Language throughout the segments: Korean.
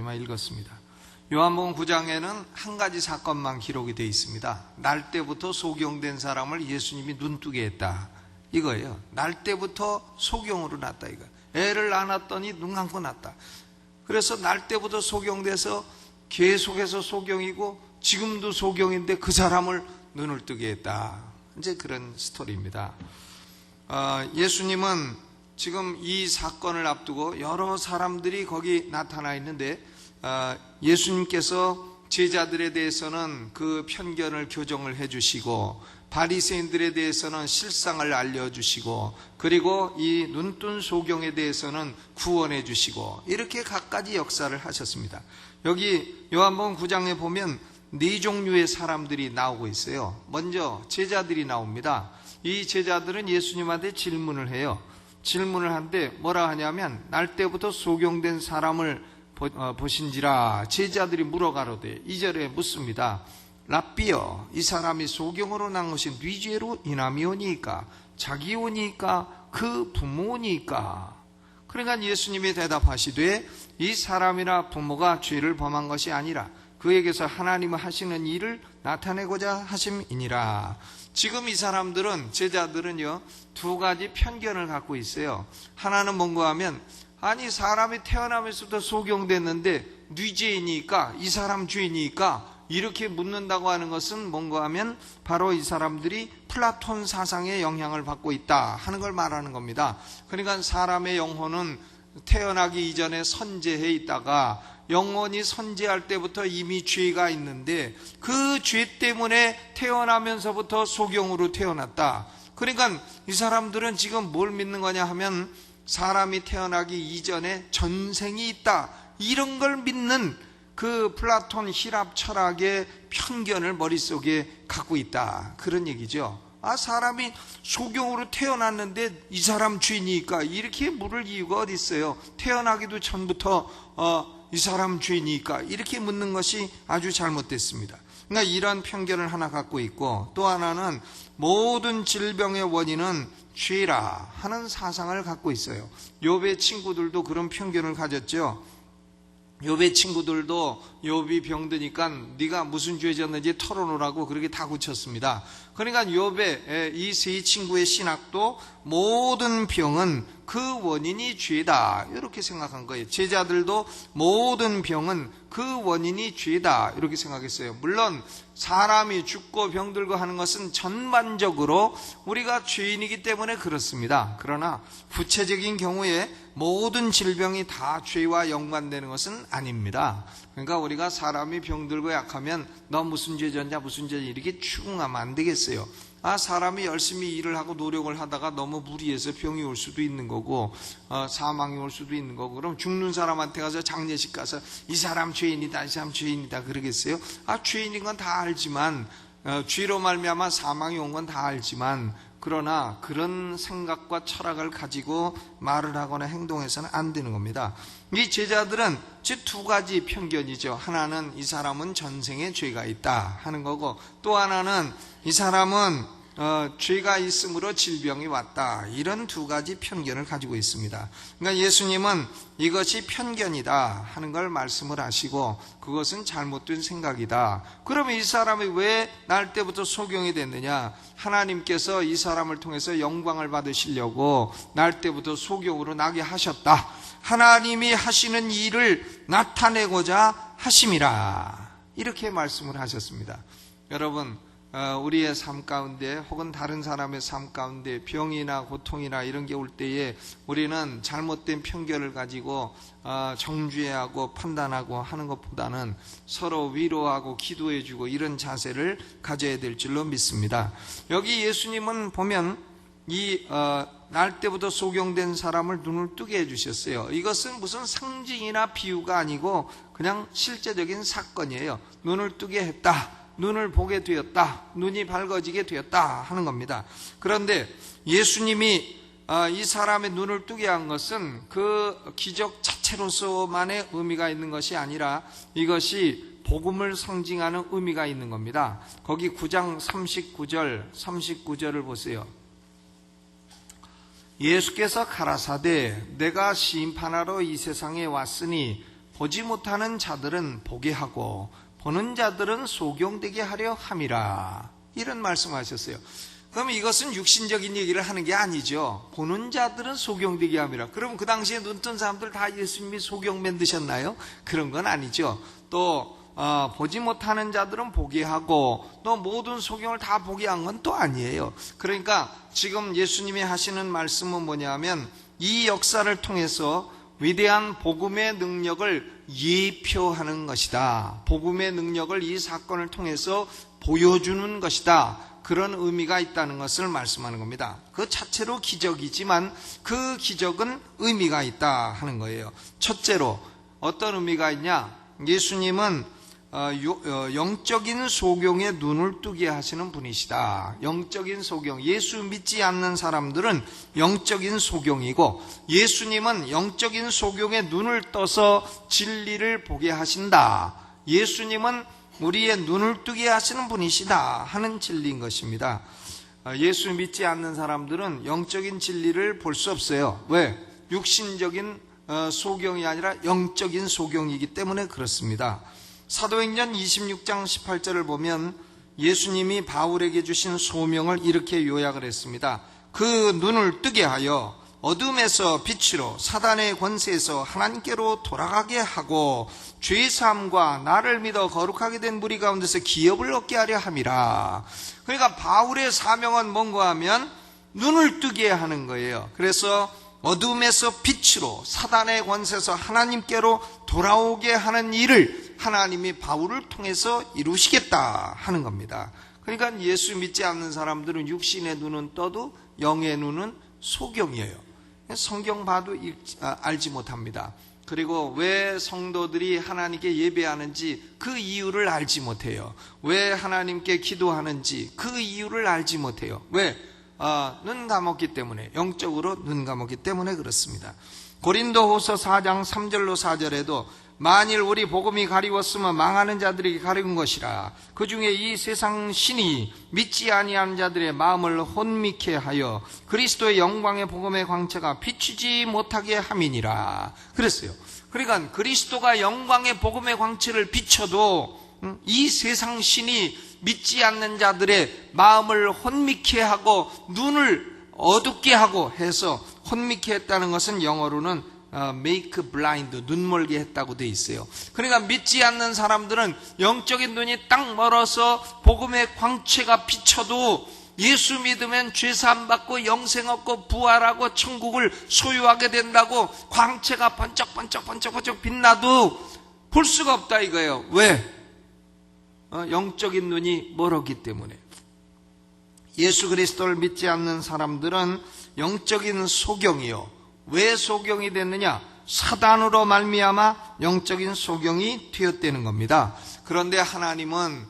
여기까지만 읽었습니다. 요한복음 9장에는 한 가지 사건만 기록이 되어 있습니다. 날 때부터 소경된 사람을 예수님이 눈뜨게 했다, 이거예요. 날 때부터 소경으로 났다, 이거. 애를 낳았더니 눈 감고 났다. 그래서 날 때부터 소경돼서 계속해서 소경이고 지금도 소경인데 그 사람을 눈을 뜨게 했다, 이제 그런 스토리입니다. 예수님은 지금 이 사건을 앞두고 여러 사람들이 거기 나타나 있는데, 예수님께서 제자들에 대해서는 그 편견을 교정을 해주시고, 바리새인들에 대해서는 실상을 알려주시고, 그리고 이 눈뜬 소경에 대해서는 구원해 주시고, 이렇게 갖가지 역사를 하셨습니다. 여기 요한복음 9장에 보면 네 종류의 사람들이 나오고 있어요. 먼저 제자들이 나옵니다. 이 제자들은 예수님한테 질문을 해요. 질문을 하는데 뭐라 하냐면, 날 때부터 소경된 사람을 보신지라. 제자들이 물어가로되 2절에 묻습니다. 랍비여, 이 사람이 소경으로 난 것이 네 죄로 인함이오니까, 자기오니까, 그 부모니까. 그러니까 예수님이 대답하시되, 이 사람이나 부모가 죄를 범한 것이 아니라 그에게서 하나님이 하시는 일을 나타내고자 하심이니라. 지금 이 사람들은, 제자들은요, 두 가지 편견을 갖고 있어요. 하나는 뭔가 하면, 아니 사람이 태어나면서부터 소경됐는데 네 죄이니까, 이 사람 죄이니까 이렇게 묻는다고 하는 것은 뭔가 하면 바로 이 사람들이 플라톤 사상의 영향을 받고 있다 하는 걸 말하는 겁니다. 그러니까 사람의 영혼은 태어나기 이전에 선재해 있다가 영혼이 선재할 때부터 이미 죄가 있는데 그 죄 때문에 태어나면서부터 소경으로 태어났다. 그러니까 이 사람들은 지금 뭘 믿는 거냐 하면, 사람이 태어나기 이전에 전생이 있다, 이런 걸 믿는 그 플라톤 힐랍 철학의 편견을 머릿속에 갖고 있다, 그런 얘기죠. 사람이 소경으로 태어났는데 이 사람 죄니까 이렇게 물을 이유가 어디 있어요? 태어나기도 전부터 이 사람 죄니까 이렇게 묻는 것이 아주 잘못됐습니다. 그러니까 이런 편견을 하나 갖고 있고, 또 하나는 모든 질병의 원인은 죄라 하는 사상을 갖고 있어요. 욥의 친구들도 그런 편견을 가졌죠. 욥의 친구들도 욥이 병드니까 네가 무슨 죄 졌는지 털어놓으라고 그렇게 다 고쳤습니다. 그러니까 욥의 이 세 친구의 신학도 모든 병은 그 원인이 죄다, 이렇게 생각한 거예요. 제자들도 모든 병은 그 원인이 죄다, 이렇게 생각했어요. 물론 사람이 죽고 병들고 하는 것은 전반적으로 우리가 죄인이기 때문에 그렇습니다. 그러나 구체적인 경우에 모든 질병이 다 죄와 연관되는 것은 아닙니다. 그러니까 우리가 사람이 병들고 약하면 너 무슨 죄 졌냐 무슨 죄, 이렇게 추궁하면 안 되겠어요. 사람이 열심히 일을 하고 노력을 하다가 너무 무리해서 병이 올 수도 있는 거고, 사망이 올 수도 있는 거고, 그럼 죽는 사람한테 가서 장례식 가서 이 사람 죄인이다, 이 사람 죄인이다 그러겠어요? 죄인인 건 다 알지만, 죄로 말미암아 사망이 온 건 다 알지만, 그러나 그런 생각과 철학을 가지고 말을 하거나 행동해서는 안 되는 겁니다. 이 제자들은 즉 두 가지 편견이죠. 하나는 이 사람은 전생에 죄가 있다 하는 거고, 또 하나는 이 사람은 죄가 있으므로 질병이 왔다, 이런 두 가지 편견을 가지고 있습니다. 그러니까 예수님은 이것이 편견이다 하는 걸 말씀을 하시고, 그것은 잘못된 생각이다. 그러면 이 사람이 왜 날 때부터 소경이 됐느냐? 하나님께서 이 사람을 통해서 영광을 받으시려고 날 때부터 소경으로 나게 하셨다. 하나님이 하시는 일을 나타내고자 하심이라, 이렇게 말씀을 하셨습니다. 여러분, 우리의 삶 가운데 혹은 다른 사람의 삶 가운데 병이나 고통이나 이런 게 올 때에 우리는 잘못된 편견을 가지고 정죄하고 판단하고 하는 것보다는 서로 위로하고 기도해주고 이런 자세를 가져야 될 줄로 믿습니다. 여기 예수님은 보면 이 날 때부터 소경된 사람을 눈을 뜨게 해주셨어요. 이것은 무슨 상징이나 비유가 아니고 그냥 실제적인 사건이에요. 눈을 뜨게 했다, 눈을 보게 되었다, 눈이 밝아지게 되었다 하는 겁니다. 그런데 예수님이 이 사람의 눈을 뜨게 한 것은 그 기적 자체로서만의 의미가 있는 것이 아니라 이것이 복음을 상징하는 의미가 있는 겁니다. 거기 9장 39절을 보세요. 예수께서 가라사대 내가 심판하러 이 세상에 왔으니 보지 못하는 자들은 보게 하고 보는 자들은 소경되게 하려 함이라. 이런 말씀하셨어요. 그럼 이것은 육신적인 얘기를 하는 게 아니죠. 보는 자들은 소경되게 함이라. 그럼 그 당시에 눈 뜬 사람들 다 예수님이 소경 만드셨나요? 그런 건 아니죠. 또 보지 못하는 자들은 보게 하고 또 모든 소경을 다 보게 한 건 또 아니에요. 그러니까 지금 예수님이 하시는 말씀은 뭐냐면 이 역사를 통해서 위대한 복음의 능력을 예표하는 것이다. 복음의 능력을 이 사건을 통해서 보여주는 것이다. 그런 의미가 있다는 것을 말씀하는 겁니다. 그 자체로 기적이지만 그 기적은 의미가 있다 하는 거예요. 첫째로 어떤 의미가 있냐? 예수님은 영적인 소경의 눈을 뜨게 하시는 분이시다. 영적인 소경, 예수 믿지 않는 사람들은 영적인 소경이고 예수님은 영적인 소경의 눈을 떠서 진리를 보게 하신다. 예수님은 우리의 눈을 뜨게 하시는 분이시다 하는 진리인 것입니다. 예수 믿지 않는 사람들은 영적인 진리를 볼 수 없어요. 왜? 육신적인 소경이 아니라 영적인 소경이기 때문에 그렇습니다. 사도행전 26장 18절을 보면 예수님이 바울에게 주신 소명을 이렇게 요약을 했습니다. 그 눈을 뜨게 하여 어둠에서 빛으로 사단의 권세에서 하나님께로 돌아가게 하고 죄사함과 나를 믿어 거룩하게 된 무리 가운데서 기업을 얻게 하려 함이라. 그러니까 바울의 사명은 뭔가 하면 눈을 뜨게 하는 거예요. 그래서 어둠에서 빛으로 사단의 권세에서 하나님께로 돌아오게 하는 일을 하나님이 바울을 통해서 이루시겠다 하는 겁니다. 그러니까 예수 믿지 않는 사람들은 육신의 눈은 떠도 영의 눈은 소경이에요. 성경 봐도 알지 못합니다. 그리고 왜 성도들이 하나님께 예배하는지 그 이유를 알지 못해요. 왜 하나님께 기도하는지 그 이유를 알지 못해요. 왜? 눈 감았기 때문에, 영적으로 눈 감았기 때문에 그렇습니다. 고린도후서 4장 3절로 4절에도 만일 우리 복음이 가리웠으면 망하는 자들에게 가리운 것이라. 그 중에 이 세상 신이 믿지 아니하는 자들의 마음을 혼미케 하여 그리스도의 영광의 복음의 광채가 비추지 못하게 함이니라. 그랬어요. 그러니까 그리스도가 영광의 복음의 광채를 비춰도 이 세상 신이 믿지 않는 자들의 마음을 혼미케 하고 눈을 어둡게 하고 해서, 혼미케 했다는 것은 영어로는 make blind, 눈멀게 했다고 돼 있어요. 그러니까 믿지 않는 사람들은 영적인 눈이 딱 멀어서 복음의 광채가 비쳐도 예수 믿으면 죄사함 받고 영생 얻고 부활하고 천국을 소유하게 된다고 광채가 번쩍번쩍 빛나도 볼 수가 없다 이거예요. 왜? 영적인 눈이 멀었기 때문에. 예수 그리스도를 믿지 않는 사람들은 영적인 소경이요. 왜 소경이 됐느냐? 사단으로 말미암아 영적인 소경이 되었다는 겁니다. 그런데 하나님은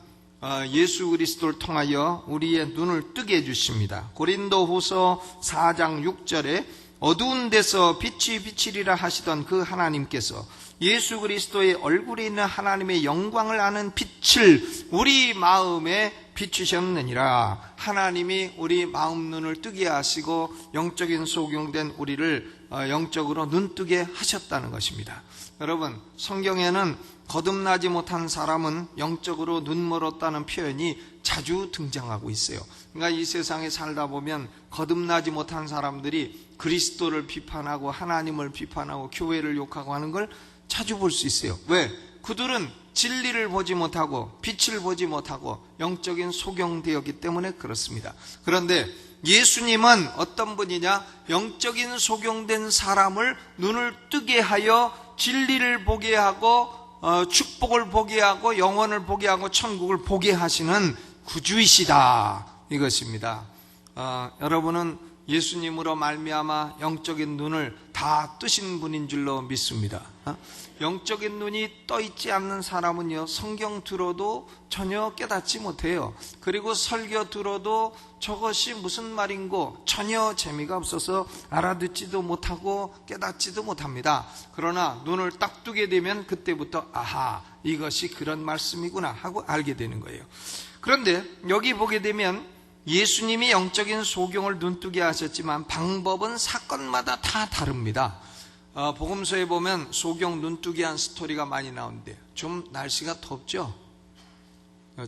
예수 그리스도를 통하여 우리의 눈을 뜨게 해주십니다. 고린도후서 4장 6절에 어두운 데서 빛이 비치리라 하시던 그 하나님께서 예수 그리스도의 얼굴에 있는 하나님의 영광을 아는 빛을 우리 마음에 비추셨느니라. 하나님이 우리 마음 눈을 뜨게 하시고 영적인 소경된 우리를 영적으로 눈뜨게 하셨다는 것입니다. 여러분, 성경에는 거듭나지 못한 사람은 영적으로 눈 멀었다는 표현이 자주 등장하고 있어요. 그러니까 이 세상에 살다 보면 거듭나지 못한 사람들이 그리스도를 비판하고 하나님을 비판하고 교회를 욕하고 하는 걸 자주 볼 수 있어요. 왜? 그들은 진리를 보지 못하고 빛을 보지 못하고 영적인 소경되었기 때문에 그렇습니다. 그런데 예수님은 어떤 분이냐? 영적인 소경된 사람을 눈을 뜨게 하여 진리를 보게 하고 축복을 보게 하고 영원을 보게 하고 천국을 보게 하시는 구주이시다 이것입니다. 여러분은 예수님으로 말미암아 영적인 눈을 다 뜨신 분인 줄로 믿습니다. 영적인 눈이 떠 있지 않는 사람은요, 성경 들어도 전혀 깨닫지 못해요. 그리고 설교 들어도 저것이 무슨 말인고 전혀 재미가 없어서 알아듣지도 못하고 깨닫지도 못합니다. 그러나 눈을 딱 뜨게 되면 그때부터 아하, 이것이 그런 말씀이구나 하고 알게 되는 거예요. 그런데 여기 보게 되면 예수님이 영적인 소경을 눈뜨게 하셨지만 방법은 사건마다 다 다릅니다. 복음서에 보면 소경 눈뜨기한 스토리가 많이 나오는데 좀 날씨가 덥죠?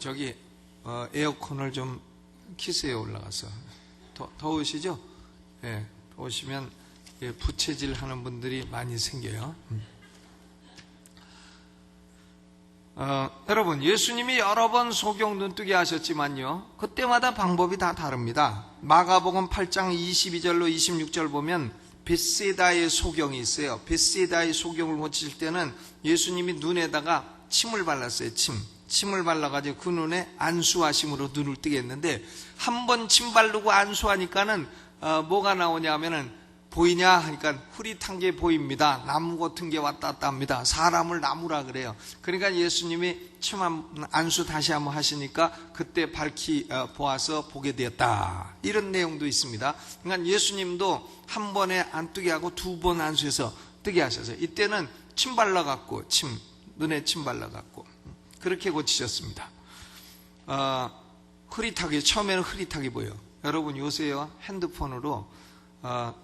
저기 에어컨을 좀 키세요. 올라가서. 더우시죠? 예, 더우시면 부채질 하는 분들이 많이 생겨요. 여러분, 예수님이 여러 번 소경 눈뜨게 하셨지만요, 그때마다 방법이 다 다릅니다. 마가복음 8장 22절로 26절 보면 벳세다의 소경이 있어요. 벳세다의 소경을 고칠 때는 예수님이 눈에다가 침을 발랐어요. 침을 발라가지고 그 눈에 안수하심으로 눈을 뜨게 했는데, 한 번 침 바르고 안수하니까는 뭐가 나오냐 하면은, 보이냐 하니까 흐릿한 게 보입니다. 나무 같은 게 왔다 갔다 합니다. 사람을 나무라 그래요. 그러니까 예수님이 침 안수 다시 한번 하시니까 그때 밝히 보아서 보게 되었다. 이런 내용도 있습니다. 그러니까 예수님도 한 번에 안 뜨게 하고 두 번 안수해서 뜨게 하셔서, 이때는 침 발라갖고, 눈에 침 발라갖고 그렇게 고치셨습니다. 흐릿하게, 처음에는 흐릿하게 보여요. 여러분, 요새요 핸드폰으로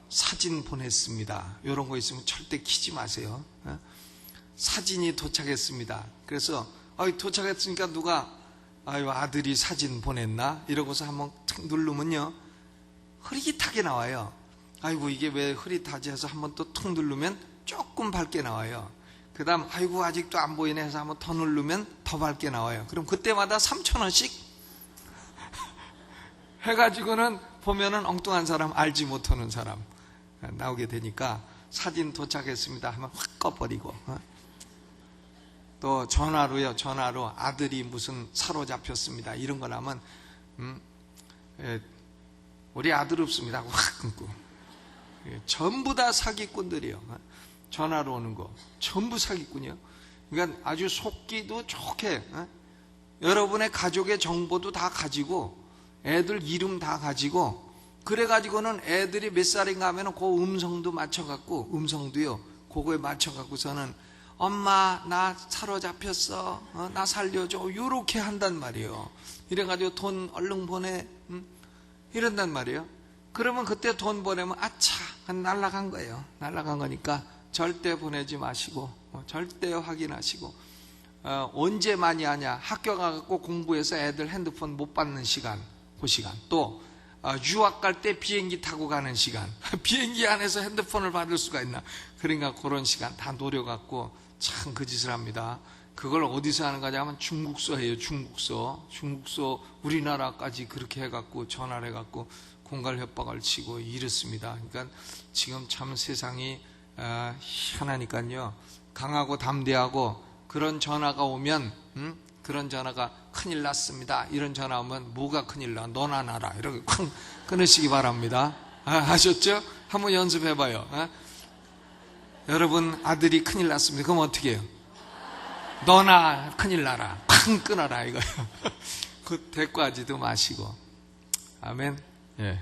사진 보냈습니다. 이런 거 있으면 절대 키지 마세요. 사진이 도착했습니다. 그래서 도착했으니까 누가 아들이 사진 보냈나 이러고서 한번 탁 누르면요, 흐릿하게 나와요. 아이고 이게 왜 흐릿하지 해서 한번 또 툭 누르면 조금 밝게 나와요. 그 다음 아이고 아직도 안 보이네 해서 한번 더 누르면 더 밝게 나와요. 그럼 그때마다 3,000원씩 해가지고는 보면은 엉뚱한 사람, 알지 못하는 사람 나오게 되니까, 사진 도착했습니다 하면 확 꺼버리고, 또 전화로요, 전화로 아들이 무슨 사로잡혔습니다 이런 거 나면 우리 아들 없습니다 하고 확 끊고. 전부 다 사기꾼들이요. 전화로 오는 거 전부 사기꾼이요. 그러니까 아주 속기도 좋게 여러분의 가족의 정보도 다 가지고, 애들 이름 다 가지고, 그래가지고는 애들이 몇 살인가 하면 그 음성도 맞춰갖고, 음성도요, 그거에 맞춰갖고서는 엄마 나 사로잡혔어, 나 살려줘, 요렇게 한단 말이에요. 이래가지고 돈 얼른 보내, 이런단 말이에요. 그러면 그때 돈 보내면 아차, 날라간 거예요. 날라간 거니까 절대 보내지 마시고, 절대 확인하시고, 언제 많이 하냐, 학교 가갖고 공부해서 애들 핸드폰 못 받는 시간, 그 시간, 또 유학 갈 때 비행기 타고 가는 시간, 비행기 안에서 핸드폰을 받을 수가 있나, 그러니까 그런 시간 다 노려갖고 참 그 짓을 합니다. 그걸 어디서 하는 거냐 하면 중국서예요. 중국서 우리나라까지 그렇게 해갖고 전화를 해갖고 공갈 협박을 치고 이렇습니다. 그러니까 지금 참 세상이 희한하니까요, 강하고 담대하고, 그런 전화가 오면 그런 전화가 큰일 났습니다, 이런 전화 오면 뭐가 큰일 나, 너나 나라, 이렇게 쾅 끊으시기 바랍니다. 아셨죠? 한번 연습해봐요. 여러분 아들이 큰일 났습니다. 그럼 어떻게 해요? 너나 큰일 나라, 쾅 끊어라 이거예요. 그 대꾸하지도 마시고. 아멘. 예.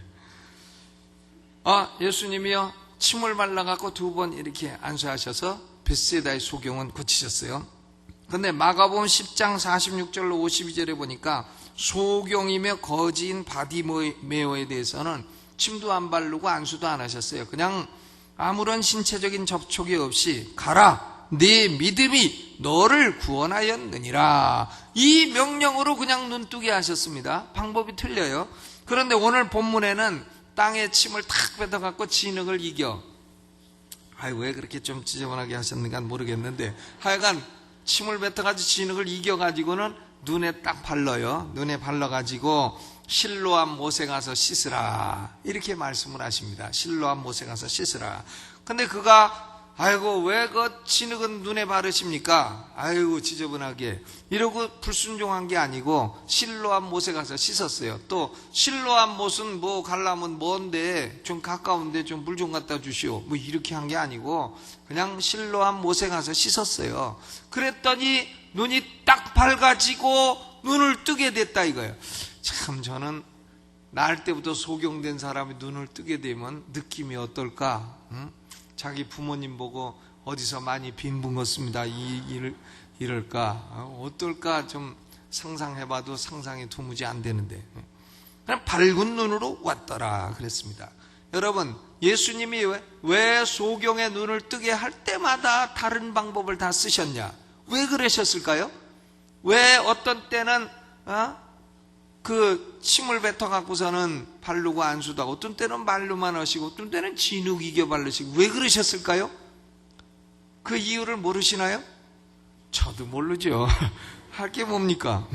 예수님이요 침을 발라갖고 두 번 이렇게 안수하셔서 벳세다의 소경은 고치셨어요. 근데 마가복음 10장 46절로 52절에 보니까 소경이며 거지인 바디메오에 대해서는 침도 안 바르고 안수도 안 하셨어요. 그냥 아무런 신체적인 접촉이 없이 가라, 네 믿음이 너를 구원하였느니라, 이 명령으로 그냥 눈뜨게 하셨습니다. 방법이 틀려요. 그런데 오늘 본문에는 땅에 침을 탁 뱉어갖고 진흙을 이겨, 왜 그렇게 좀 지저분하게 하셨는가 모르겠는데, 하여간 침을 뱉어가지고 진흙을 이겨가지고는 눈에 딱 발라요. 눈에 발라가지고 실로암 못에 가서 씻으라, 이렇게 말씀을 하십니다. 실로암 못에 가서 씻으라. 근데 그가 아이고 왜 그 진흙은 눈에 바르십니까? 아이고 지저분하게, 이러고 불순종한 게 아니고 실로암 못에 가서 씻었어요. 또 실로암 못은 뭐 가려면 먼데 좀 가까운데 좀 물 좀 갖다 주시오, 뭐 이렇게 한 게 아니고 그냥 실로암 못에 가서 씻었어요. 그랬더니 눈이 딱 밝아지고 눈을 뜨게 됐다 이거예요. 참 저는 날 때부터 소경된 사람이 눈을 뜨게 되면 느낌이 어떨까? 자기 부모님 보고 어디서 많이 빈붕었습니다, 이럴까? 어떨까? 좀 상상해봐도 상상이 도무지 안 되는데, 그냥 밝은 눈으로 왔더라 그랬습니다. 여러분, 예수님이 왜 소경의 눈을 뜨게 할 때마다 다른 방법을 다 쓰셨냐? 왜 그러셨을까요? 왜 어떤 때는 그 침을 뱉어 갖고서는 바르고 안수도 하고, 어떤 때는 말로만 하시고, 어떤 때는 진흙 이겨 바르시고, 왜 그러셨을까요? 그 이유를 모르시나요? 저도 모르죠. 할 게 뭡니까?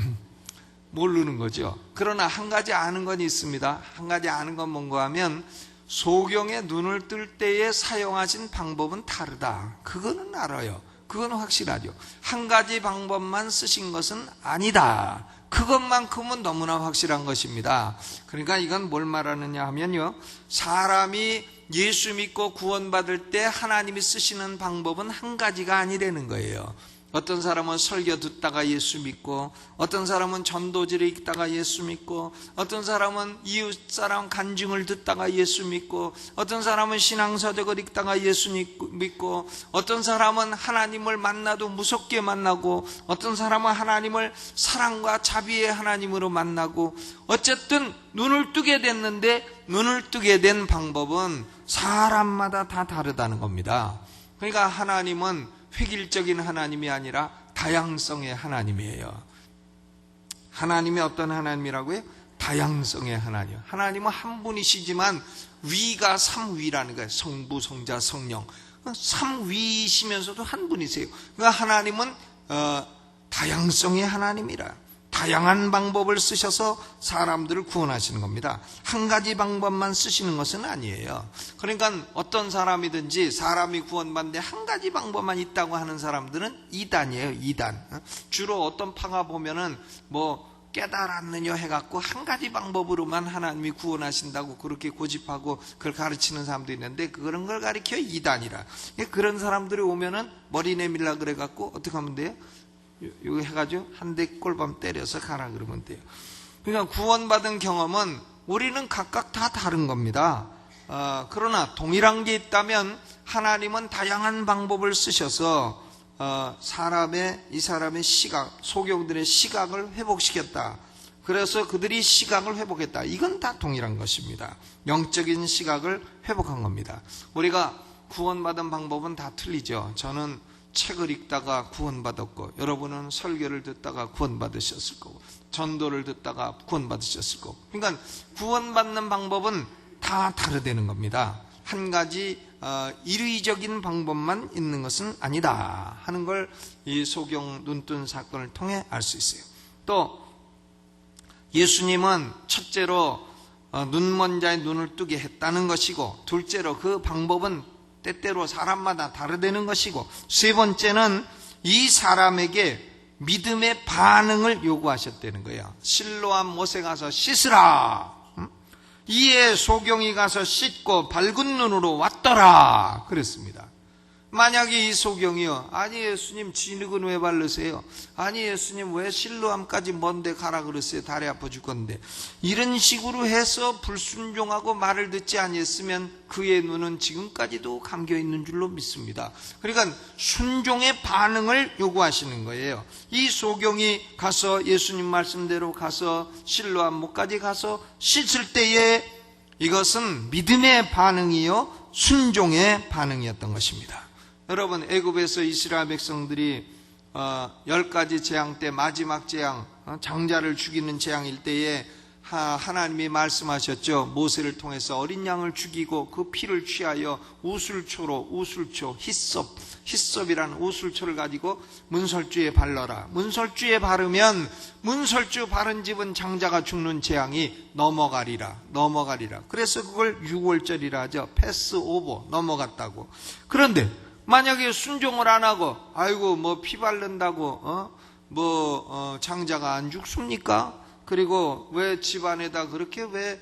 모르는 거죠. 그러나 한 가지 아는 건 있습니다. 한 가지 아는 건 뭔가 하면, 소경의 눈을 뜰 때에 사용하신 방법은 다르다. 그거는 알아요. 그건 확실하죠. 한 가지 방법만 쓰신 것은 아니다. 그것만큼은 너무나 확실한 것입니다. 그러니까 이건 뭘 말하느냐 하면요, 사람이 예수 믿고 구원받을 때 하나님이 쓰시는 방법은 한 가지가 아니라는 거예요. 어떤 사람은 설교 듣다가 예수 믿고, 어떤 사람은 전도지를 읽다가 예수 믿고, 어떤 사람은 이웃사람 간증을 듣다가 예수 믿고, 어떤 사람은 신앙서적을 읽다가 예수 믿고, 어떤 사람은 하나님을 만나도 무섭게 만나고, 어떤 사람은 하나님을 사랑과 자비의 하나님으로 만나고, 어쨌든 눈을 뜨게 됐는데, 눈을 뜨게 된 방법은 사람마다 다 다르다는 겁니다. 그러니까 하나님은 획일적인 하나님이 아니라 다양성의 하나님이에요. 하나님이 어떤 하나님이라고요? 다양성의 하나님. 하나님은 한 분이시지만 위가 삼위라는 거예요. 성부, 성자, 성령. 삼위이시면서도 한 분이세요. 그러니까 하나님은 다양성의 하나님이라. 다양한 방법을 쓰셔서 사람들을 구원하시는 겁니다. 한 가지 방법만 쓰시는 것은 아니에요. 그러니까 어떤 사람이든지 사람이 구원받는데 한 가지 방법만 있다고 하는 사람들은 이단이에요. 이단. 주로 어떤 파가 보면은 깨달았느냐 해갖고 한 가지 방법으로만 하나님이 구원하신다고 그렇게 고집하고 그걸 가르치는 사람도 있는데, 그런 걸 가리켜 이단이라. 그런 사람들이 오면은 머리 내밀라 그래갖고 어떻게 하면 돼요? 이거 해가지고 한 대 꼴밤 때려서 가라 그러면 돼요. 그러니까 구원받은 경험은 우리는 각각 다 다른 겁니다. 그러나 동일한 게 있다면 하나님은 다양한 방법을 쓰셔서 이 사람의 시각, 소경들의 시각을 회복시켰다. 그래서 그들이 시각을 회복했다. 이건 다 동일한 것입니다. 영적인 시각을 회복한 겁니다. 우리가 구원받은 방법은 다 틀리죠. 저는 책을 읽다가 구원받았고, 여러분은 설교를 듣다가 구원받으셨을 거고, 전도를 듣다가 구원받으셨을 거고. 그러니까 구원받는 방법은 다 다르다는 겁니다. 한 가지 일의적인 방법만 있는 것은 아니다 하는 걸 이 소경 눈뜬 사건을 통해 알 수 있어요. 또 예수님은 첫째로 눈먼 자의 눈을 뜨게 했다는 것이고, 둘째로 그 방법은 때때로 사람마다 다르다는 것이고, 세 번째는 이 사람에게 믿음의 반응을 요구하셨다는 거예요. 실로암 못에 가서 씻으라. 이에 소경이 가서 씻고 밝은 눈으로 왔더라 그랬습니다. 만약에 이 소경이요, 아니 예수님 진흙은 왜 바르세요? 아니 예수님 왜 실로암까지 먼데 가라 그랬어요? 다리 아파 죽겠는데. 이런 식으로 해서 불순종하고 말을 듣지 아니했으면 그의 눈은 지금까지도 감겨있는 줄로 믿습니다. 그러니까 순종의 반응을 요구하시는 거예요. 이 소경이 가서 예수님 말씀대로 가서 실로암 못까지 가서 씻을 때에 이것은 믿음의 반응이요, 순종의 반응이었던 것입니다. 여러분, 애굽에서 이스라엘 백성들이 10가지 재앙 때 마지막 재앙, 장자를 죽이는 재앙일 때에 하나님이 말씀하셨죠. 모세를 통해서 어린 양을 죽이고 그 피를 취하여 우술초, 히썹이라는 우술초를 가지고 문설주에 발라라. 문설주에 바르면 문설주 바른 집은 장자가 죽는 재앙이 넘어가리라. 그래서 그걸 6월절이라 하죠. 패스오버, 넘어갔다고. 그런데 만약에 순종을 안 하고, 아이고 피 바른다고 장자가 안 죽습니까? 그리고 왜 집안에다 그렇게 왜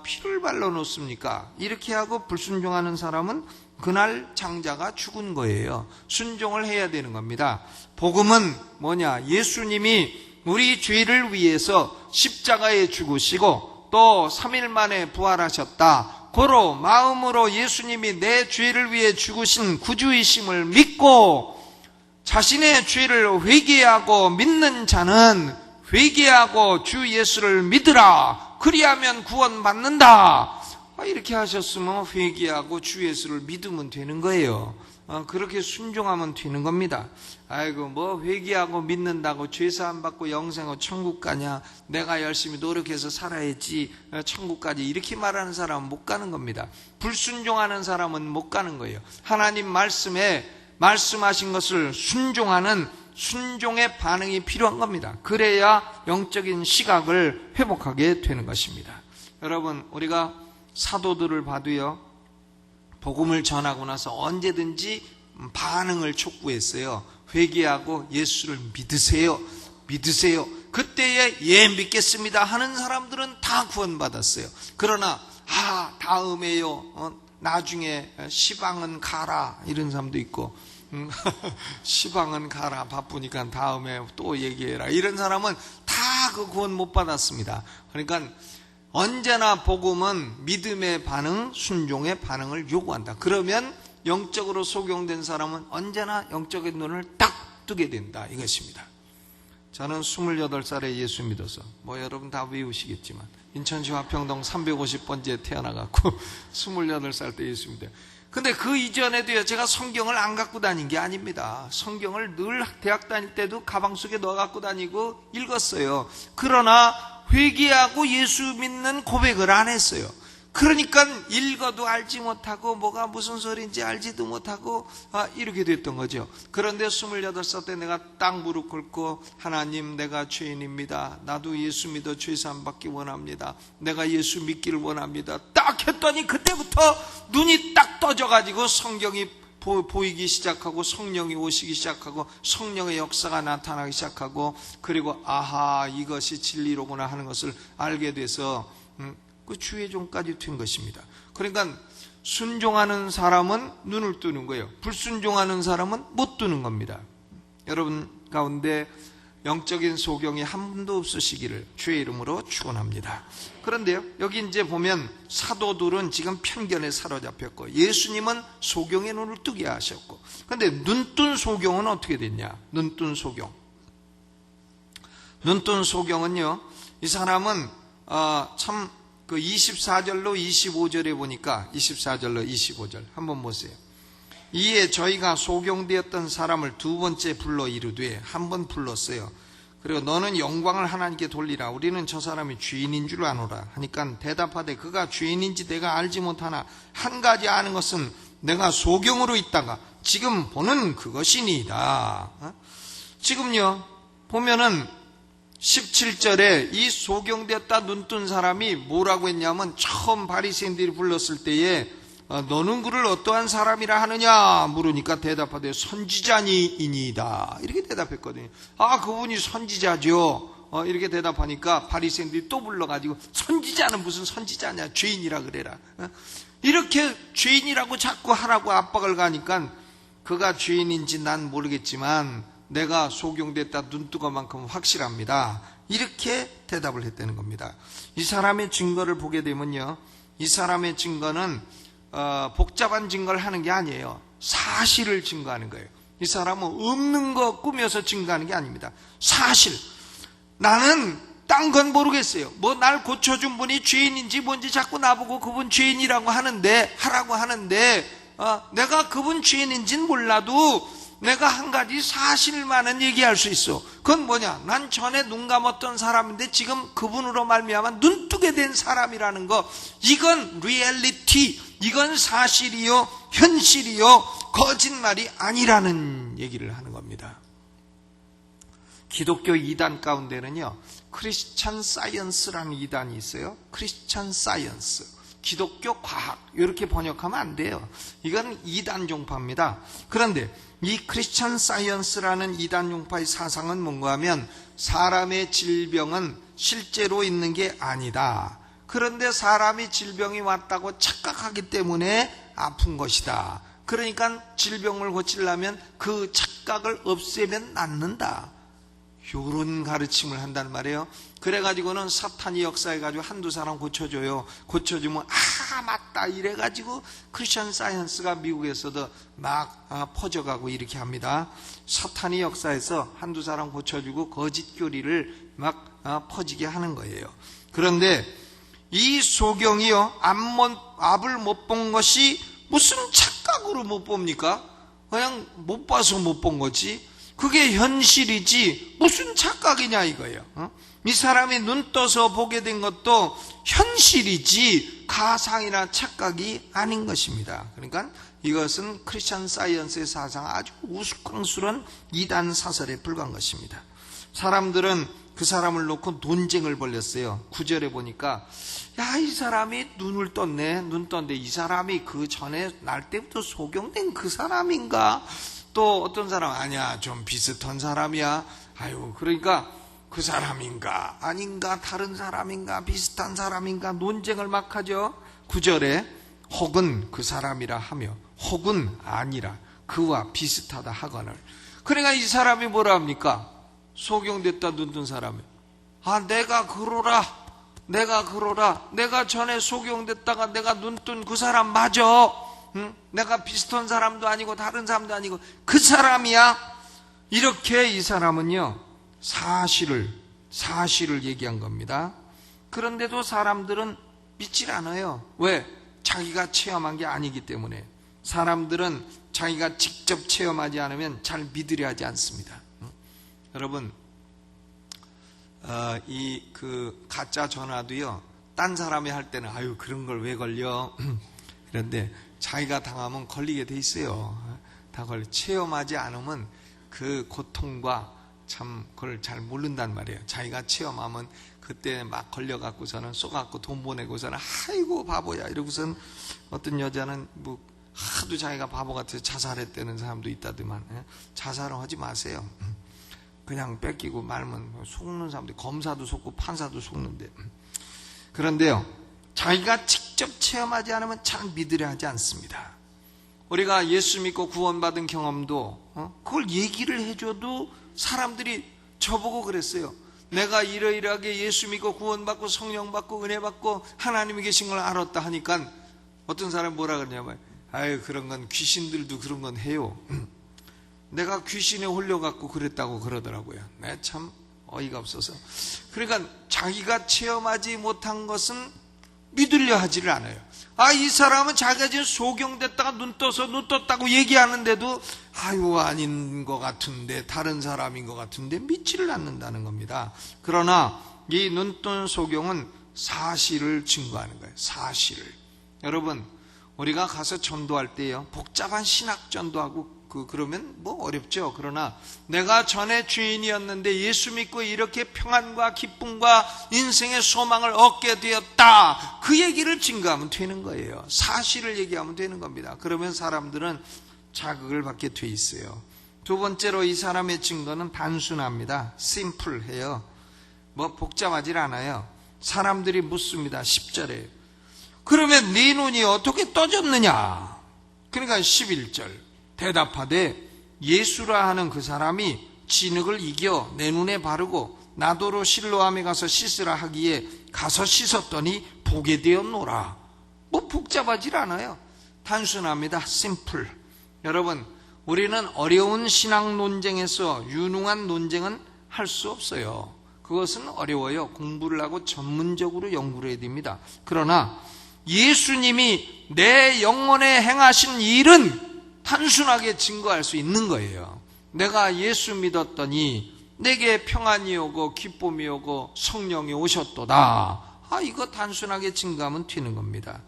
피를 발라 놓습니까? 이렇게 하고 불순종하는 사람은 그날 장자가 죽은 거예요. 순종을 해야 되는 겁니다. 복음은 뭐냐? 예수님이 우리 죄를 위해서 십자가에 죽으시고 또 3일 만에 부활하셨다. 고로 마음으로 예수님이 내 죄를 위해 죽으신 구주이심을 믿고 자신의 죄를 회개하고 믿는 자는 회개하고 주 예수를 믿으라. 그리하면 구원받는다. 이렇게 하셨으면 회개하고 주 예수를 믿으면 되는 거예요. 그렇게 순종하면 되는 겁니다. 아이고 뭐 회개하고 믿는다고 죄사함 받고 영생하고 천국 가냐, 내가 열심히 노력해서 살아야지 천국까지, 이렇게 말하는 사람은 못 가는 겁니다. 불순종하는 사람은 못 가는 거예요. 하나님 말씀에 말씀하신 것을 순종하는 순종의 반응이 필요한 겁니다. 그래야 영적인 시각을 회복하게 되는 것입니다. 여러분, 우리가 사도들을 봐도요, 복음을 전하고 나서 언제든지 반응을 촉구했어요. 회개하고 예수를 믿으세요. 믿으세요. 그때에 예 믿겠습니다 하는 사람들은 다 구원받았어요. 그러나 다음에요, 나중에 시방은 가라, 이런 사람도 있고, 시방은 가라, 바쁘니까 다음에 또 얘기해라, 이런 사람은 다 그 구원 못 받았습니다. 그러니까 언제나 복음은 믿음의 반응, 순종의 반응을 요구한다. 그러면 영적으로 소경된 사람은 언제나 영적인 눈을 딱 뜨게 된다, 이것입니다. 저는 28살에 예수 믿어서, 여러분 다 외우시겠지만, 인천시 화평동 350번지에 태어나갖고 28살 때 예수 믿어요. 근데 그 이전에도요, 제가 성경을 안 갖고 다닌 게 아닙니다. 성경을 늘 대학 다닐 때도 가방 속에 넣어 갖고 다니고 읽었어요. 그러나 회개하고 예수 믿는 고백을 안 했어요. 그러니까 읽어도 알지 못하고 뭐가 무슨 소리인지 알지도 못하고 이렇게 됐던 거죠. 그런데 28살 때 내가 딱 무릎 꿇고, 하나님 내가 죄인입니다. 나도 예수 믿어 죄사함 받기 원합니다. 내가 예수 믿기를 원합니다. 딱 했더니 그때부터 눈이 딱 떠져가지고 성경이 보이기 시작하고, 성령이 오시기 시작하고, 성령의 역사가 나타나기 시작하고, 그리고 이것이 진리로구나 하는 것을 알게 돼서 그 주의 종까지 된 것입니다. 그러니까 순종하는 사람은 눈을 뜨는 거예요. 불순종하는 사람은 못 뜨는 겁니다. 여러분 가운데 영적인 소경이 한 분도 없으시기를 주의 이름으로 축원합니다. 그런데요, 여기 이제 보면 사도들은 지금 편견에 사로잡혔고, 예수님은 소경의 눈을 뜨게 하셨고, 그런데 눈뜬 소경은 어떻게 됐냐? 눈뜬 소경. 눈뜬 소경은요, 이 사람은 참 그 24절로 25절에 보니까, 24절로 25절 한번 보세요. 이에 저희가 소경되었던 사람을 두 번째 불러 이르되, 한 번 불렀어요. 그리고 너는 영광을 하나님께 돌리라. 우리는 저 사람이 죄인인 줄 아노라 하니까 대답하되, 그가 죄인인지 내가 알지 못하나 한 가지 아는 것은 내가 소경으로 있다가 지금 보는 그것이니이다. 지금요 보면은 17절에 이 소경되었다 눈뜬 사람이 뭐라고 했냐면, 처음 바리새인들이 불렀을 때에 너는 그를 어떠한 사람이라 하느냐 물으니까 대답하되 선지자니이다, 이렇게 대답했거든요. 그분이 선지자죠. 이렇게 대답하니까 바리새인들이 또 불러가지고, 선지자는 무슨 선지자냐, 죄인이라 그래라. 이렇게 죄인이라고 자꾸 하라고 압박을 가니까, 그가 죄인인지 난 모르겠지만 내가 소경됐다 눈뜨고 만큼 확실합니다, 이렇게 대답을 했다는 겁니다. 이 사람의 증거를 보게 되면요, 이 사람의 증거는 복잡한 증거를 하는 게 아니에요. 사실을 증거하는 거예요. 이 사람은 없는 거 꾸며서 증거하는 게 아닙니다. 사실. 나는 딴 건 모르겠어요. 날 고쳐준 분이 죄인인지 뭔지 자꾸 나보고 그분 죄인이라고 하라고 하는데, 내가 그분 죄인인지는 몰라도 내가 한 가지 사실만은 얘기할 수 있어. 그건 뭐냐? 난 전에 눈 감았던 사람인데 지금 그분으로 말미암아 눈 뜨게 된 사람이라는 거. 이건 리얼리티, 이건 사실이요, 현실이요, 거짓말이 아니라는 얘기를 하는 겁니다. 기독교 이단 가운데는요, 크리스찬 사이언스라는 이단이 있어요. 크리스찬 사이언스, 기독교 과학, 이렇게 번역하면 안 돼요. 이건 이단 종파입니다. 그런데 이 크리스찬 사이언스라는 이단 종파의 사상은 뭔가 하면, 사람의 질병은 실제로 있는 게 아니다. 그런데 사람이 질병이 왔다고 착각하기 때문에 아픈 것이다. 그러니까 질병을 고치려면 그 착각을 없애면 낫는다. 이런 가르침을 한단 말이에요. 그래가지고는 사탄이 역사해가지고 한두 사람 고쳐줘요. 고쳐주면 맞다 이래가지고 크리스천 사이언스가 미국에서도 막 퍼져가고 이렇게 합니다. 사탄이 역사해서 한두 사람 고쳐주고 거짓 교리를 막 퍼지게 하는 거예요. 그런데 이 소경이요, 앞을 못 본 것이 무슨 착각으로 못 봅니까? 그냥 못 봐서 못 본 거지. 그게 현실이지 무슨 착각이냐 이거예요. 이 사람이 눈 떠서 보게 된 것도 현실이지 가상이나 착각이 아닌 것입니다. 그러니까 이것은 크리스천 사이언스의 사상 아주 우스꽝스러운 이단 사설에 불과한 것입니다. 사람들은 그 사람을 놓고 논쟁을 벌였어요. 9절에 보니까 야, 이 사람이 눈을 떴네. 눈 떴는데 이 사람이 그 전에 날 때부터 소경된 그 사람인가? 또 어떤 사람 아니야, 좀 비슷한 사람이야. 아유, 그러니까 그 사람인가 아닌가, 다른 사람인가, 비슷한 사람인가 논쟁을 막 하죠. 9절에 혹은 그 사람이라 하며 혹은 아니라 그와 비슷하다 하거늘. 그러니까 이 사람이 뭐라 합니까? 소경됐다 눈 뜬 사람이, 아, 내가 그러라. 내가 전에 소경됐다가 내가 눈 뜬 그 사람 맞아. 응? 내가 비슷한 사람도 아니고 다른 사람도 아니고 그 사람이야. 이렇게 이 사람은요, 사실을 얘기한 겁니다. 그런데도 사람들은 믿질 않아요. 왜? 자기가 체험한 게 아니기 때문에. 사람들은 자기가 직접 체험하지 않으면 잘 믿으려 하지 않습니다. 여러분, 그 가짜 전화도요, 딴 사람이 할 때는 아유, 그런 걸 왜 걸려? 그런데 자기가 당하면 걸리게 돼 있어요. 다 체험하지 않으면 그 고통과 참 그걸 잘 모른단 말이에요. 자기가 체험하면 그때 막 걸려갖고서는 쏘갖고 돈 보내고서는 아이고 바보야 이러고서는 어떤 여자는 뭐 하도 자기가 바보 같아서 자살했다는 사람도 있다더만. 자살은 하지 마세요. 그냥 뺏기고 말면 속는 사람들, 검사도 속고 판사도 속는데. 그런데요, 자기가 직접 체험하지 않으면 잘 믿으려 하지 않습니다. 우리가 예수 믿고 구원받은 경험도 그걸 얘기를 해줘도 사람들이 저보고 그랬어요. 내가 이러이러하게 예수 믿고 구원받고 성령 받고 은혜 받고 하나님이 계신 걸 알았다 하니까 어떤 사람이 뭐라 그러냐면, 아유, 그런 건 귀신들도 그런 건 해요. 내가 귀신에 홀려갖고 그랬다고 그러더라고요. 네, 참 어이가 없어서. 그러니까 자기가 체험하지 못한 것은 믿으려 하지를 않아요. 아, 이 사람은 자기가 지금 소경됐다가 눈 떴다고 얘기하는데도 아유, 아닌 것 같은데, 다른 사람인 것 같은데 믿지를 않는다는 겁니다. 그러나 이 눈 뜬 소경은 사실을 증거하는 거예요. 사실을. 여러분, 우리가 가서 전도할 때요, 복잡한 신학 전도하고 그러면 뭐 어렵죠. 그러나 내가 전에 죄인이었는데 예수 믿고 이렇게 평안과 기쁨과 인생의 소망을 얻게 되었다, 그 얘기를 증거하면 되는 거예요. 사실을 얘기하면 되는 겁니다. 그러면 사람들은 자극을 받게 돼 있어요. 두 번째로 이 사람의 증거는 단순합니다. 심플해요. 뭐 복잡하지 않아요. 사람들이 묻습니다. 10절에 그러면 네 눈이 어떻게 떠졌느냐? 그러니까 11절 대답하되 예수라 하는 그 사람이 진흙을 이겨 내 눈에 바르고 나더러 실로암에 가서 씻으라 하기에 가서 씻었더니 보게 되었노라. 뭐 복잡하지 않아요. 단순합니다. 심플. 여러분, 우리는 어려운 신학 논쟁에서 유능한 논쟁은 할 수 없어요. 그것은 어려워요. 공부를 하고 전문적으로 연구를 해야 됩니다. 그러나 예수님이 내 영혼에 행하신 일은 단순하게 증거할 수 있는 거예요. 내가 예수 믿었더니 내게 평안이 오고 기쁨이 오고 성령이 오셨도다. 아, 이거 단순하게 증거하면 되는 겁니다.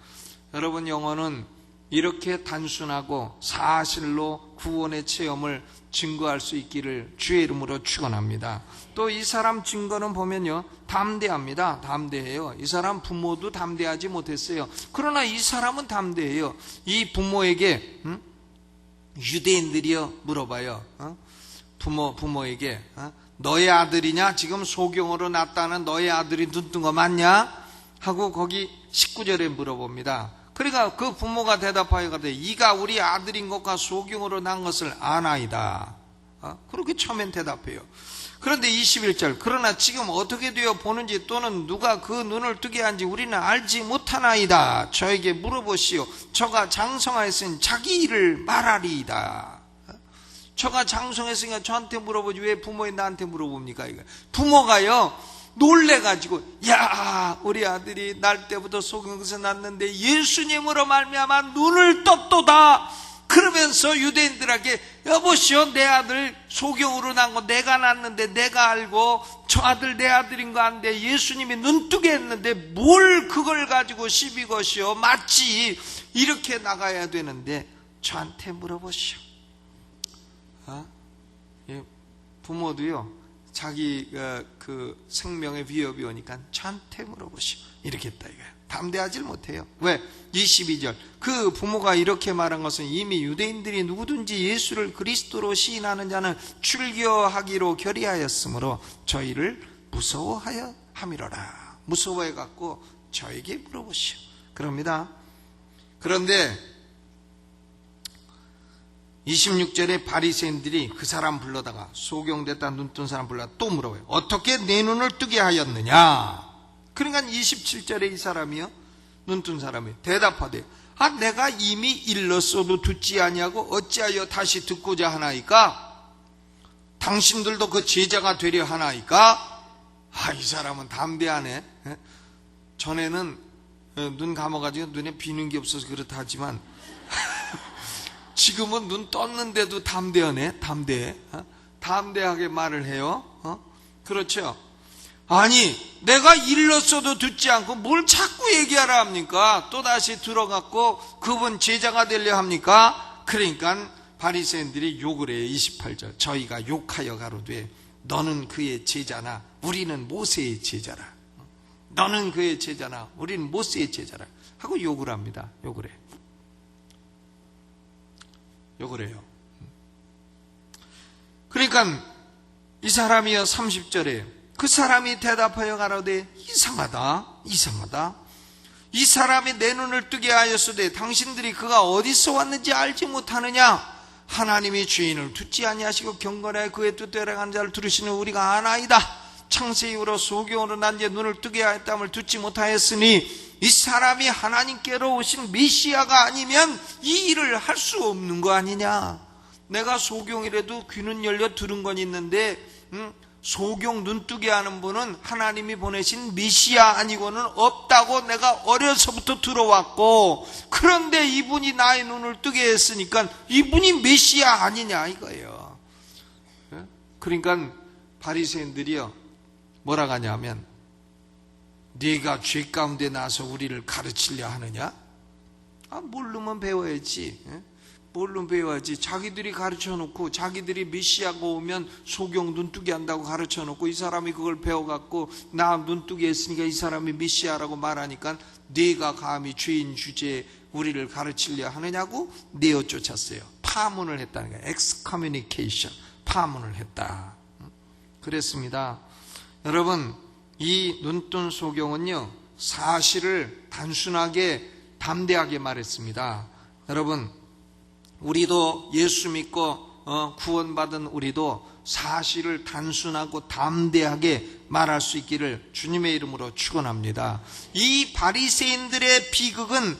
여러분, 영혼은 이렇게 단순하고 사실로 구원의 체험을 증거할 수 있기를 주의 이름으로 축원합니다. 또 이 사람 증거는 보면요, 담대합니다. 담대해요. 이 사람 부모도 담대하지 못했어요. 그러나 이 사람은 담대해요. 이 부모에게 유대인들이요 물어봐요. 부모에게 너의 아들이냐? 지금 소경으로 났다는 너의 아들이 눈 뜬 거 맞냐? 하고 거기 19절에 물어봅니다. 그러니까 그 부모가 대답하여 가되 이가 우리 아들인 것과 소경으로 난 것을 아나이다. 그렇게 처음엔 대답해요. 그런데 21절 그러나 지금 어떻게 되어 보는지 또는 누가 그 눈을 뜨게 한지 우리는 알지 못하나이다. 저에게 물어보시오. 저가 장성하였으니 자기 일을 말하리이다. 저가 장성했으니까 저한테 물어보지 왜 부모에 나한테 물어봅니까? 이거 부모가요, 놀래가지고 야, 우리 아들이 날 때부터 소경에서 났는데 예수님으로 말미암아 눈을 떴도다. 그러면서 유대인들에게 여보시오, 내 아들 소경으로 난 거 내가 낳았는데 내가 알고 저 아들 내 아들인 거 아는데 예수님이 눈뜨게 했는데 뭘 그걸 가지고 시비 거시오. 마치 이렇게 나가야 되는데 저한테 물어보시오. 부모도요, 자기 그 생명의 위협이 오니까 저한테 물어보시오. 이렇게 했다 이거예요. 담대하지 못해요. 왜? 22절. 그 부모가 이렇게 말한 것은 이미 유대인들이 누구든지 예수를 그리스도로 시인하는 자는 출교하기로 결의하였으므로 저희를 무서워하여 함이로라. 무서워해 갖고 저에게 물어보시오. 그럽니다. 그런데 26절에 바리새인들이 그 사람 불러다가, 소경됐다 눈뜬 사람 불러다 또 물어봐요. 어떻게 내 눈을 뜨게 하였느냐? 그러니까 27절에 이 사람이요, 눈뜬 사람이 대답하되, 내가 이미 일렀어도 듣지 아니하고 어찌하여 다시 듣고자 하나이까? 당신들도 그 제자가 되려 하나이까? 이 사람은 담대하네. 전에는 눈 감아가지고 눈에 비는 게 없어서 그렇다 하지만 지금은 눈 떴는데도 담대하네. 담대해. 담대하게 말을 해요. 그렇죠? 아니, 내가 일렀어도 듣지 않고 뭘 자꾸 얘기하라 합니까? 또다시 들어갔고 그분 제자가 되려 합니까? 그러니까 바리새인들이 욕을 해요. 28절. 저희가 욕하여 가로되 너는 그의 제자나 우리는 모세의 제자라. 너는 그의 제자나 우리는 모세의 제자라 하고 욕을 합니다. 욕을 해요. 욕을 해요. 그러니까 이 사람이요, 30절에 그 사람이 대답하여 가로되 이상하다. 이 사람이 내 눈을 뜨게 하였으되 당신들이 그가 어디서 왔는지 알지 못하느냐? 하나님이 죄인을 듣지 아니하시고 경건하여 그의 뜻대로 한 자를 들으시는 우리가 아나이다. 창세 이후로 소경으로 난 지 눈을 뜨게 하였담을 듣지 못하였으니 이 사람이 하나님께로 오신 메시아가 아니면 이 일을 할 수 없는 거 아니냐? 내가 소경이라도 귀는 열려 들은 건 있는데 소경 눈뜨게 하는 분은 하나님이 보내신 메시아 아니고는 없다고 내가 어려서부터 들어왔고, 그런데 이분이 나의 눈을 뜨게 했으니까 이분이 메시아 아니냐 이거예요. 그러니까 바리새인들이요, 뭐라 하냐면 네가 죄 가운데 나서 우리를 가르치려 하느냐? 모르면 배워야지. 모르면 배워야지. 자기들이 가르쳐놓고 자기들이 메시아가 오면 소경 눈뜨게 한다고 가르쳐놓고 이 사람이 그걸 배워갖고 나 눈뜨게 했으니까 이 사람이 메시아라고 말하니까 네가 감히 죄인 주제에 우리를 가르치려 하느냐고 내어 쫓았어요. 파문을 했다는 거예요. 엑스커뮤니케이션, 파문을 했다. 그랬습니다. 여러분, 이 눈뜬 소경은요, 사실을 단순하게 담대하게 말했습니다. 여러분, 우리도 예수 믿고 구원받은 우리도 사실을 단순하고 담대하게 말할 수 있기를 주님의 이름으로 축원합니다. 이 바리새인들의 비극은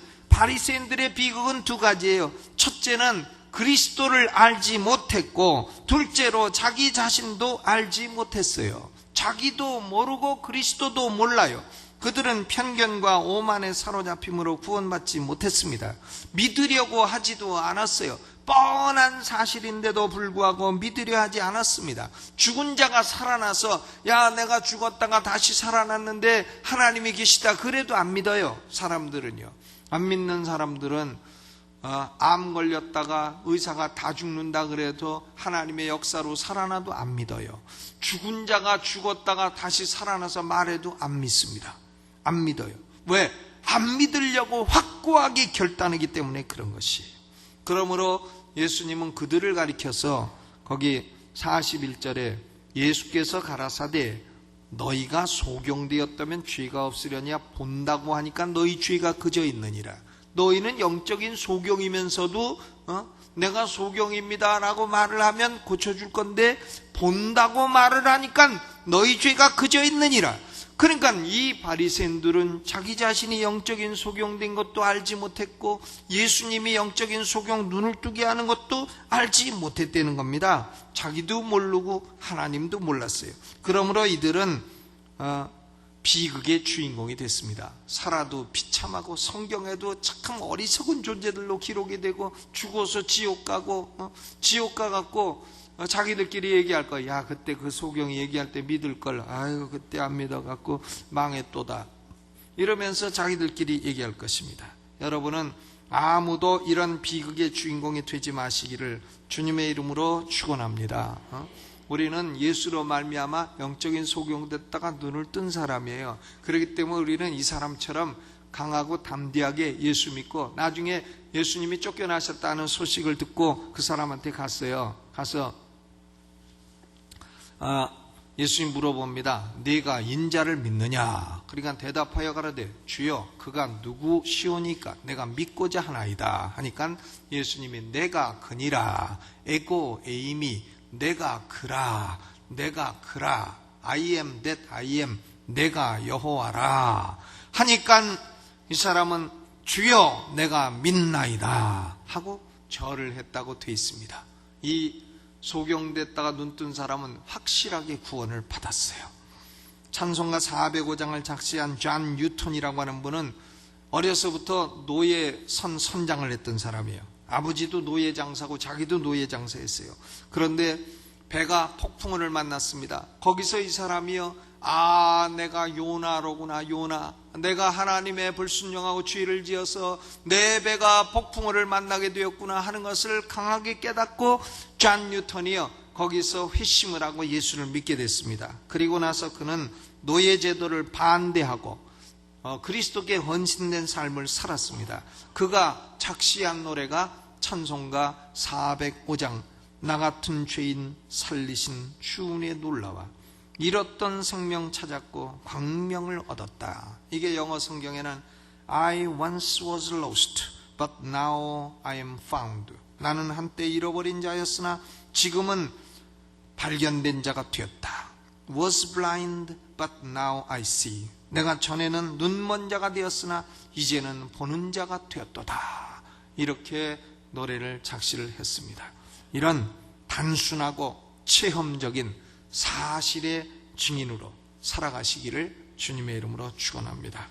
두 가지예요. 첫째는 그리스도를 알지 못했고, 둘째로 자기 자신도 알지 못했어요. 자기도 모르고 그리스도도 몰라요. 그들은 편견과 오만에 사로잡힘으로 구원받지 못했습니다. 믿으려고 하지도 않았어요. 뻔한 사실인데도 불구하고 믿으려 하지 않았습니다. 죽은 자가 살아나서 야, 내가 죽었다가 다시 살아났는데 하나님이 계시다 그래도 안 믿어요. 사람들은요. 안 믿는 사람들은 암 걸렸다가 의사가 다 죽는다 그래도 하나님의 역사로 살아나도 안 믿어요. 죽은 자가 죽었다가 다시 살아나서 말해도 안 믿습니다. 안 믿어요. 왜? 안 믿으려고 확고하게 결단하기 때문에 그런 것이에요. 그러므로 예수님은 그들을 가리켜서 거기 41절에 예수께서 가라사대 너희가 소경되었다면 죄가 없으려냐? 본다고 하니까 너희 죄가 그저 있느니라. 너희는 영적인 소경이면서도 내가 소경입니다 라고 말을 하면 고쳐줄 건데 본다고 말을 하니까 너희 죄가 그저 있느니라. 그러니까 이 바리새인들은 자기 자신이 영적인 소경된 것도 알지 못했고 예수님이 영적인 소경 눈을 뜨게 하는 것도 알지 못했다는 겁니다. 자기도 모르고 하나님도 몰랐어요. 그러므로 이들은 비극의 주인공이 됐습니다. 살아도 비참하고 성경에도 참 어리석은 존재들로 기록이 되고 죽어서 지옥 가고 지옥 가갖고 자기들끼리 얘기할 거야. 야, 그때 그 소경이 얘기할 때 믿을 걸. 아유, 그때 안 믿어갖고 망했도다. 이러면서 자기들끼리 얘기할 것입니다. 여러분은 아무도 이런 비극의 주인공이 되지 마시기를 주님의 이름으로 축원합니다. 우리는 예수로 말미암아 영적인 소경됐다가 눈을 뜬 사람이에요. 그렇기 때문에 우리는 이 사람처럼 강하고 담대하게 예수 믿고, 나중에 예수님이 쫓겨나셨다는 소식을 듣고 그 사람한테 갔어요. 가서 예수님 물어봅니다. 네가 인자를 믿느냐? 그러니까 대답하여 가라되 주여 그가 누구시오니까 내가 믿고자 하나이다 하니까 예수님이 내가 그니라, 에고 에이미, 내가 그라, 내가 그라, I am that I am, 내가 여호와라 하니까 이 사람은 주여 내가 믿나이다 하고 절을 했다고 되어 있습니다. 이 소경됐다가 눈뜬 사람은 확실하게 구원을 받았어요. 찬송가 405장을 작시한 존 뉴턴이라고 하는 분은 어려서부터 노예 선장을 했던 사람이에요. 아버지도 노예 장사고 자기도 노예 장사했어요. 그런데 배가 폭풍우를 만났습니다. 거기서 이 사람이요, 내가 요나로구나, 요나. 내가 하나님의 불순종하고 죄를 지어서 내 배가 폭풍우를 만나게 되었구나 하는 것을 강하게 깨닫고 존 뉴턴이요, 거기서 회심을 하고 예수를 믿게 됐습니다. 그리고 나서 그는 노예 제도를 반대하고 그리스도께 헌신된 삶을 살았습니다. 그가 작시한 노래가 찬송가 405장, 나 같은 죄인 살리신 주 은혜 놀라와 잃었던 생명 찾았고 광명을 얻었다. 이게 영어 성경에는 I once was lost, but now I am found. 나는 한때 잃어버린 자였으나 지금은 발견된 자가 되었다. Was blind, but now I see. 내가 전에는 눈먼 자가 되었으나 이제는 보는 자가 되었도다. 이렇게 노래를 작시를 했습니다. 이런 단순하고 체험적인 사실의 증인으로 살아가시기를 주님의 이름으로 축원합니다.